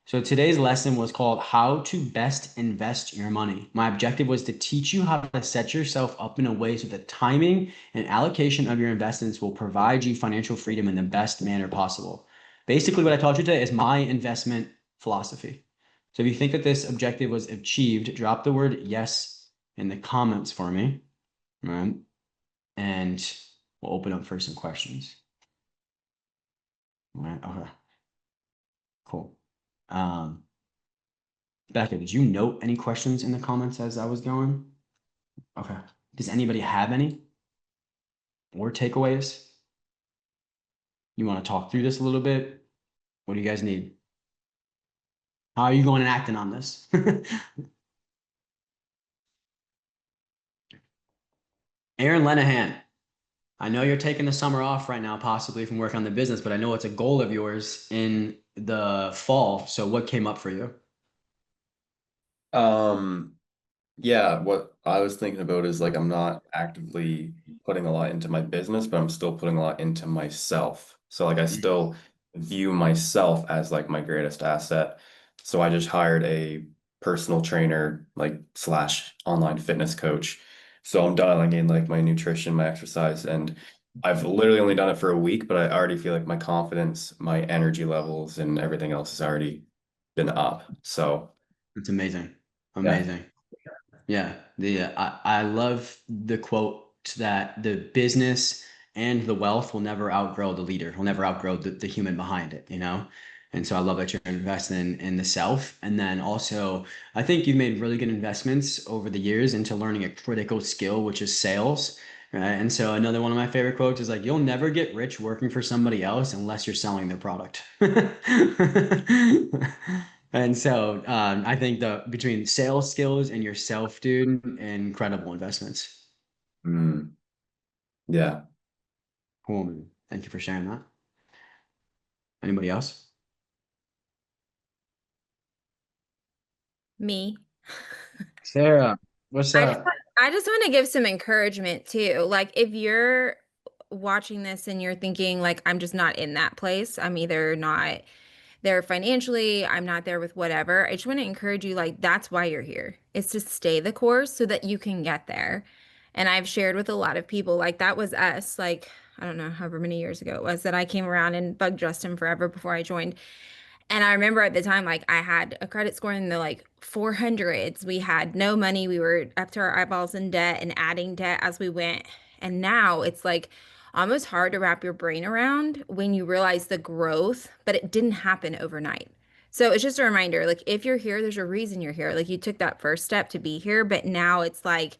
So today's lesson was called How to Best Invest Your Money. My objective was to teach you how to set yourself up in a way so the timing and allocation of your investments will provide you financial freedom in the best manner possible. Basically, what I taught you today is my investment philosophy. So if you think that this objective was achieved, drop the word yes in the comments for me, right? And we'll open up for some questions. All right, okay, cool. Um, Becca, did you note any questions in the comments as I was going? Okay. Does anybody have any or takeaways? You want to talk through this a little bit? What do you guys need? How are you going and acting on this? Aaron Lenahan, I know you're taking the summer off right now, possibly from work on the business, but I know it's a goal of yours in the fall. So what came up for you? Um, yeah, what I was thinking about is like I'm not actively putting a lot into my business, but I'm still putting a lot into myself. So like I still view myself as like my greatest asset. So I just hired a personal trainer, like slash online fitness coach. So I'm dialing in like my nutrition, my exercise, and I've literally only done it for a week, but I already feel like my confidence, my energy levels, and everything else has already been up. So It's amazing. yeah. Amazing. Yeah, I love the quote that the business and the wealth will never outgrow the leader, will never outgrow the human behind it, you know? And so I love that you're investing in the self. And then also, I think you've made really good investments over the years into learning a critical skill, which is sales, right? And so another one of my favorite quotes is like, you'll never get rich working for somebody else unless you're selling their product. And so I think the between sales skills and yourself, dude, incredible investments. Mm, yeah. Cool, man. Thank you for sharing that. Anybody else? Me. Sarah, what's up? I just want to give some encouragement too. Like if you're watching this and you're thinking like I'm just not in that place, I'm either not there financially, I'm not there with whatever. I just want to encourage you like that's why you're here. It's to stay the course so that you can get there. And I've shared with a lot of people like that was us like I don't know however many years ago it was that I came around and bug dressed him forever before I joined. And I remember at the time, like I had a credit score in the like 400s. We had no money. We were up to our eyeballs in debt and adding debt as we went. And now it's like almost hard to wrap your brain around when you realize the growth, but it didn't happen overnight. So it's just a reminder, like if you're here, there's a reason you're here. Like you took that first step to be here, but now it's like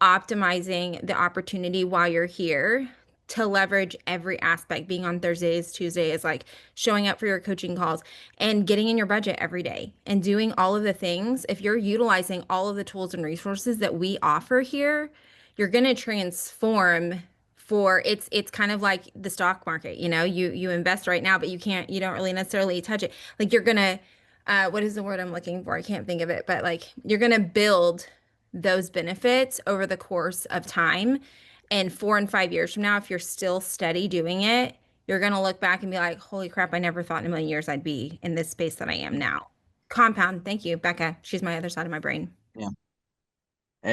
optimizing the opportunity while you're here to leverage every aspect. Being on Thursdays, Tuesdays, like showing up for your coaching calls and getting in your budget every day and doing all of the things. If you're utilizing all of the tools and resources that we offer here, you're going to transform for it's kind of like the stock market, you know, you invest right now, but you don't really necessarily touch it. Like you're going to what is the word I'm looking for? I can't think of it, but like you're going to build those benefits over the course of time. And 4 and 5 years from now, if you're still steady doing it, you're going to look back and be like, holy crap, I never thought in a million years I'd be in this space that I am now. Compound. Thank you, Becca. She's my other side of my brain. Yeah.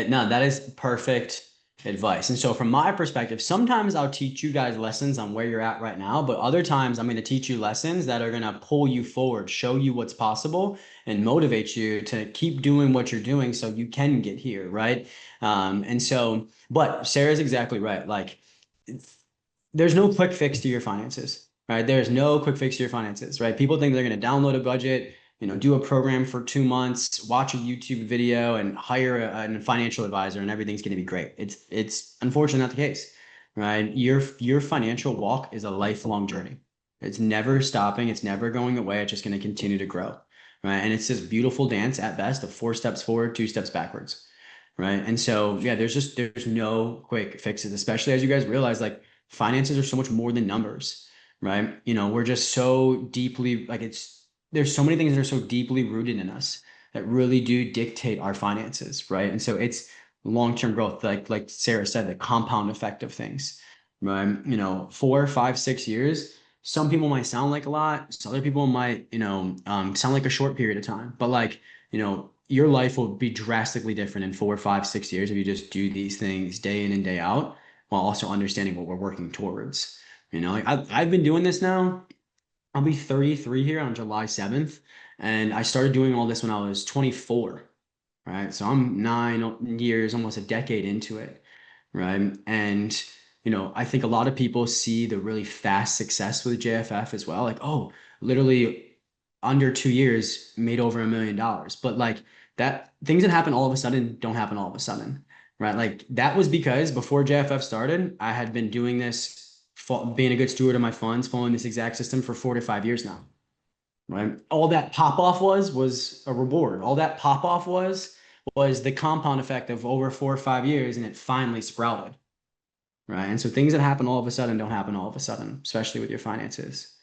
No, that is perfect advice. And so, from my perspective, sometimes I'll teach you guys lessons on where you're at right now, but other times I'm going to teach you lessons that are going to pull you forward, show you what's possible, and motivate you to keep doing what you're doing so you can get here, right? And so, but Sarah's exactly right. Like, there's no quick fix to your finances, right? There's no quick fix to your finances, right? People think they're going to download a budget, do a program for 2 months, watch a YouTube video, and hire a financial advisor, and everything's going to be great. It's unfortunately not the case, right? Your financial walk is a lifelong journey. It's never stopping. It's never going away. It's just going to continue to grow, right? And it's this beautiful dance at best of 4 steps forward, 2 steps backwards, right? And so yeah, there's no quick fixes, especially as you guys realize like finances are so much more than numbers, right? We're just so deeply like there's so many things that are so deeply rooted in us that really do dictate our finances, right? And so it's long-term growth, like Sarah said, the compound effect of things, right? 4, 5, 6 years. Some people might sound like a lot. Some other people might, sound like a short period of time. But like, your life will be drastically different in 4, 5, 6 years if you just do these things day in and day out while also understanding what we're working towards. Like I've been doing this now. I'll be 33 here on July 7th. And I started doing all this when I was 24, right? So I'm 9 years, almost a decade into it, right? And I think a lot of people see the really fast success with JFF as well. Like, oh, literally under 2 years made over $1 million. But like that, things that happen all of a sudden don't happen all of a sudden, right? Like that was because before JFF started, I had been doing this, being a good steward of my funds, following this exact system for 4 to 5 years now, right? All that pop off was a reward. All that pop off was the compound effect of over 4 or 5 years, and it finally sprouted, right? And so things that happen all of a sudden don't happen all of a sudden, especially with your finances,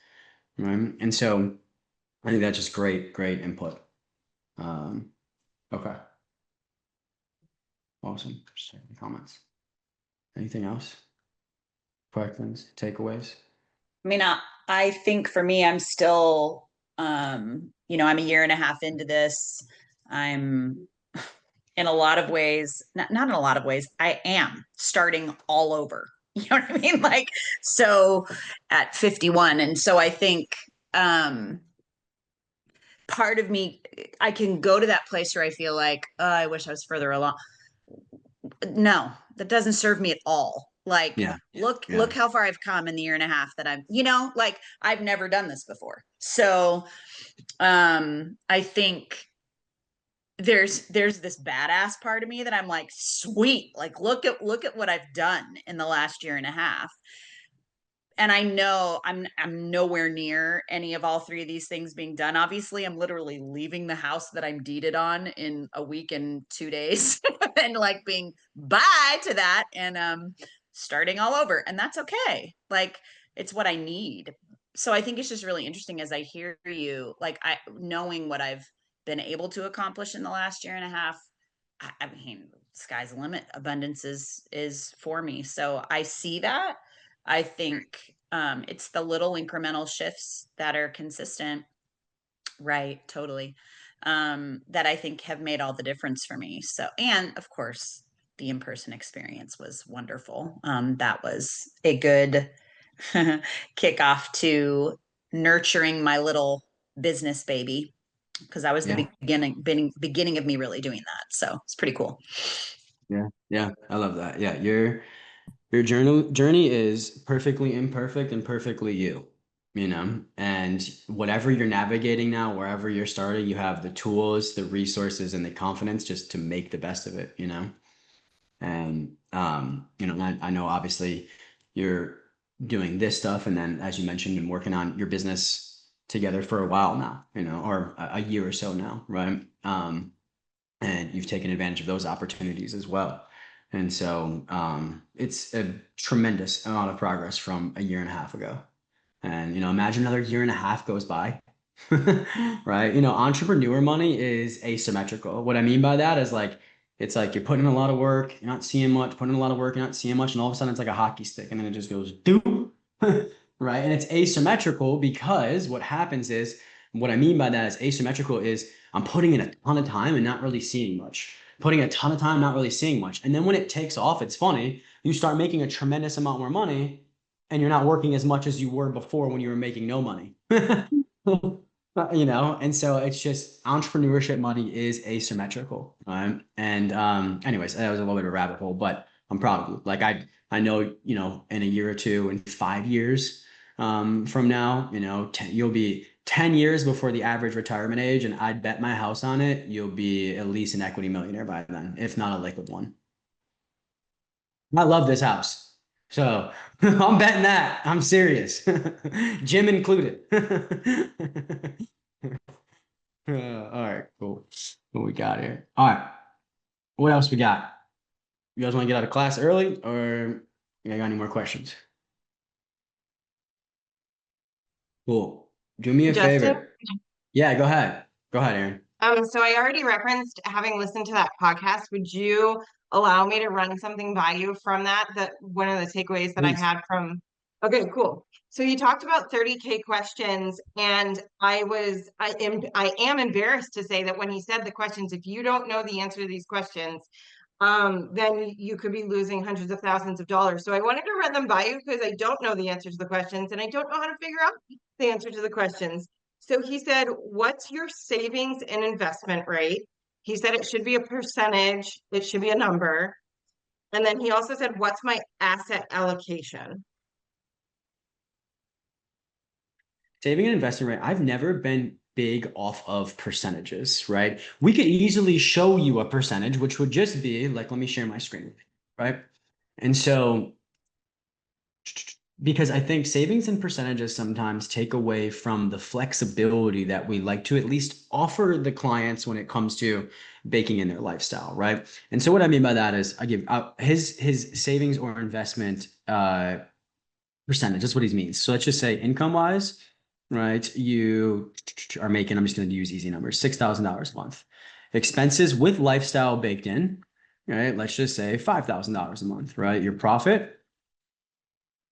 right? And so I think that's just great input. Okay, awesome. Just checking the comments. Anything else? Questions, takeaways? I mean, I think for me, I'm still, I'm a year and a half into this. I'm in a lot of ways, not in a lot of ways, I am starting all over. You know what I mean? Like, so at 51. And so I think, part of me, I can go to that place where I feel like, oh, I wish I was further along. No, that doesn't serve me at all. Like, Yeah. look how far I've come in the year and a half that I'm, like I've never done this before. So, I think there's this badass part of me that I'm like, sweet, like look at what I've done in the last year and a half. And I know I'm nowhere near any of all three of these things being done. Obviously, I'm literally leaving the house that I'm deeded on in a week and 2 days and like being bye to that and starting all over. And that's okay. Like it's what I need. So I think it's just really interesting as I hear you, like knowing what I've been able to accomplish in the last year and a half. I mean, sky's the limit. Abundance is for me. So I see that. I think it's the little incremental shifts that are consistent, right? Totally. That I think have made all the difference for me. So, and of course, the in-person experience was wonderful. That was a good kickoff to nurturing my little business baby, because that was the beginning of me really doing that. So it's pretty cool. Yeah, I love that. Yeah, your journey is perfectly imperfect and perfectly you, and whatever you're navigating now, wherever you're starting, you have the tools, the resources, and the confidence just to make the best of it. And I know obviously you're doing this stuff, and then as you mentioned, been working on your business together for a while now, or a year or so now, right? And you've taken advantage of those opportunities as well. And so it's a tremendous amount of progress from a year and a half ago. And imagine another year and a half goes by. Right? Entrepreneur money is asymmetrical. What I mean by that is like it's like you're putting in a lot of work, you're not seeing much, putting in a lot of work, you're not seeing much, and all of a sudden it's like a hockey stick, and then it just goes doom. Right? And it's asymmetrical because what happens is, what I mean by that is asymmetrical is I'm putting in a ton of time and not really seeing much. Putting a ton of time, not really seeing much. And then when it takes off, it's funny. You start making a tremendous amount more money, and you're not working as much as you were before when you were making no money. And so it's just entrepreneurship money is asymmetrical. Right? And anyways, that was a little bit of a rabbit hole, but I'm proud of you. Like I know, in a year or two, in 5 years from now, you'll be 10 years before the average retirement age, and I'd bet my house on it, you'll be at least an equity millionaire by then, if not a liquid one. I love this house. So I'm betting that. I'm serious. Jim included. All right, cool. What we got here? All right. What else we got? You guys want to get out of class early, or you got any more questions? Cool. Do me a Justin? favor. Yeah, go ahead. Go ahead, Aaron. So I already referenced having listened to that podcast. Would you allow me to run something by you from that one of the takeaways that I Please. had from, okay, cool. So you talked about 30K questions, and I am embarrassed to say that when he said the questions, if you don't know the answer to these questions, then you could be losing hundreds of thousands of dollars. So I wanted to run them by you because I don't know the answer to the questions, and I don't know how to figure out the answer to the questions. So he said, what's your savings and investment rate? He said it should be a percentage, it should be a number. And then he also said, what's my asset allocation? Saving and investing rate. I've never been big off of percentages, right? We could easily show you a percentage, which would just be like, let me share my screen, right? And so, because I think savings and percentages sometimes take away from the flexibility that we like to at least offer the clients when it comes to baking in their lifestyle, right? And so what I mean by that is I give his savings or investment percentage. That's what he means. So let's just say income wise, right? You are making, I'm just going to use easy numbers, $6,000 a month. Expenses with lifestyle baked in, right? Let's just say $5,000 a month, right? Your profit,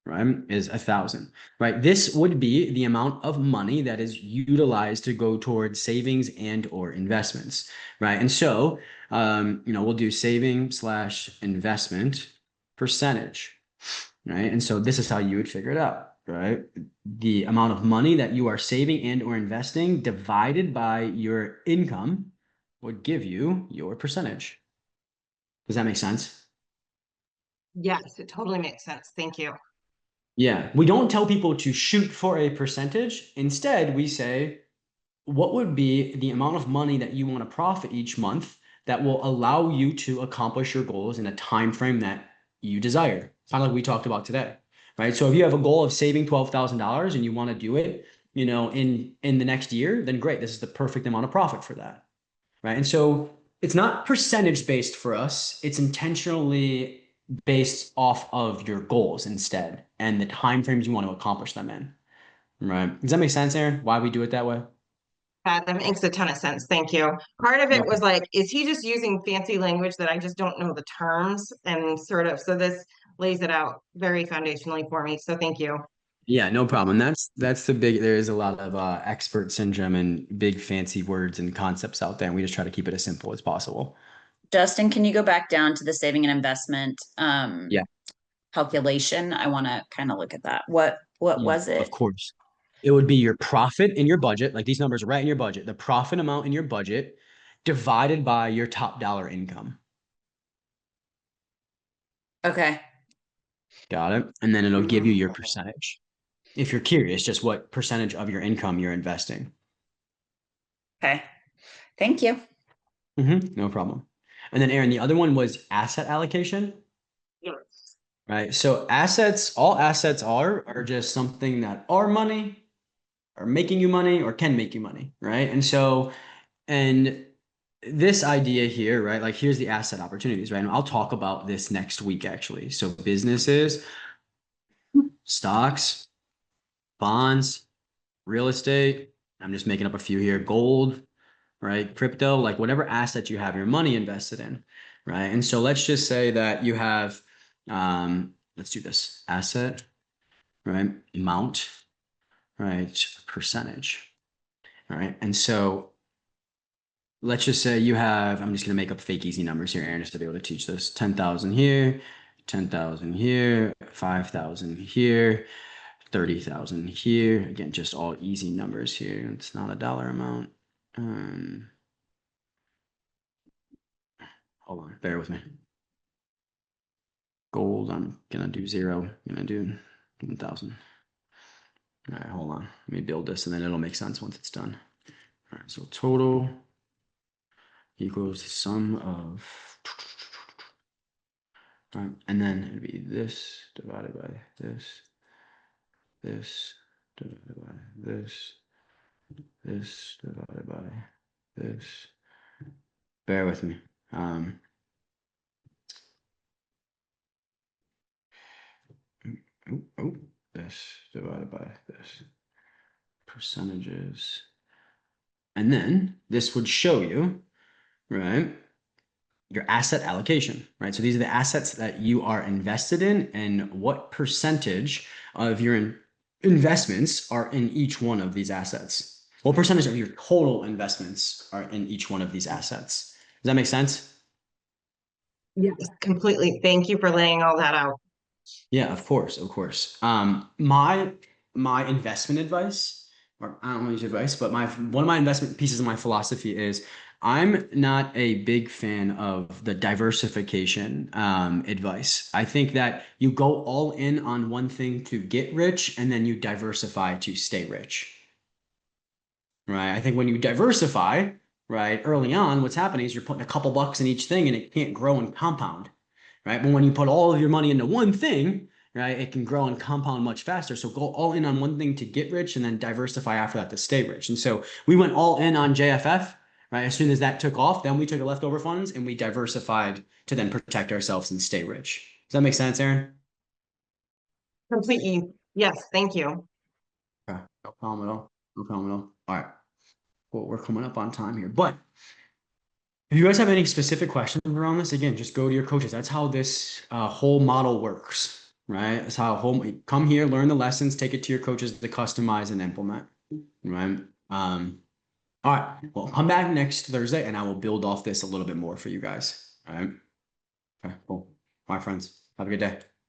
right, is 1,000, right? This would be the amount of money that is utilized to go towards savings and or investments, right? And so, we'll do saving / investment percentage, right? And so this is how you would figure it out, right? The amount of money that you are saving and or investing divided by your income would give you your percentage. Does that make sense? Yes, it totally makes sense. Thank you. Yeah, we don't tell people to shoot for a percentage. Instead, we say, what would be the amount of money that you want to profit each month that will allow you to accomplish your goals in a time frame that you desire? Kind of like we talked about today, right? So if you have a goal of saving $12,000 and you want to do it, in the next year, then great. This is the perfect amount of profit for that, right? And so it's not percentage based for us. It's intentionally based off of your goals instead and the time frames you want to accomplish them in, right? Does that make sense, Aaron? Why we do it that way? That makes a ton of sense. Thank you. Part of it Okay. was like, is he just using fancy language that I just don't know the terms and sort of, so this lays it out very foundationally for me. So thank you. Yeah, no problem. That's the big, there is a lot of expert syndrome and big fancy words and concepts out there, and we just try to keep it as simple as possible. Justin, can you go back down to the saving and investment Yeah. calculation? I want to kind of look at that. What Yeah, was it? of course. It would be your profit in your budget, like these numbers are right in your budget, the profit amount in your budget divided by your top dollar income. Okay. Got it? And then it'll give you your percentage. If you're curious, just what percentage of your income you're investing. Okay. Thank you. No problem. And then Aaron, the other one was asset allocation. Yes. Right. So all assets are just something that are money, are making you money, or can make you money. Right. And this idea here, right? Like here's the asset opportunities, right? And I'll talk about this next week, actually. So businesses, stocks, bonds, real estate. I'm just making up a few here. Gold, right? Crypto, like whatever asset you have your money invested in, right? And so let's just say that you have, let's do this asset, right? Amount, right? Percentage, right? And so let's just say you have, I'm just going to make up fake easy numbers here, Aaron, just to be able to teach this. 10,000 here, 10,000 here, 5,000 here, 30,000 here. Again, just all easy numbers here. It's not a dollar amount. Hold on, bear with me. Gold, I'm gonna do 0. I'm gonna do 1,000. All right, hold on. Let me build this and then it'll make sense once it's done. All right, so total equals the sum of, all right, and then it'd be this divided by this divided by this divided by this. Bear with me. This divided by this. Percentages. And then this would show you, right, your asset allocation, right? So these are the assets that you are invested in and what percentage of your investments are in each one of these assets. What percentage of your total investments are in each one of these assets? Does that make sense? Yes, completely. Thank you for laying all that out. Yeah, of course, of course. My investment advice or I don't want to use advice, but one of my investment pieces of my philosophy is I'm not a big fan of the diversification advice. I think that you go all in on one thing to get rich, and then you diversify to stay rich. Right? I think when you diversify, right, early on, what's happening is you're putting a couple bucks in each thing and it can't grow and compound. Right? But when you put all of your money into one thing, right, it can grow and compound much faster. So go all in on one thing to get rich and then diversify after that to stay rich. And so we went all in on JFF, right? As soon as that took off, then we took the leftover funds and we diversified to then protect ourselves and stay rich. Does that make sense, Aaron? Completely. Yes, thank you. Okay. No problem at all. No problem at all. All right. Well, we're coming up on time here, but if you guys have any specific questions around this, again, just go to your coaches. That's how this whole model works, right? That's how come here, learn the lessons, take it to your coaches to customize and implement, right? All right. Well, come back next Thursday and I will build off this a little bit more for you guys. All right. Okay, cool. All right, friends. Have a good day.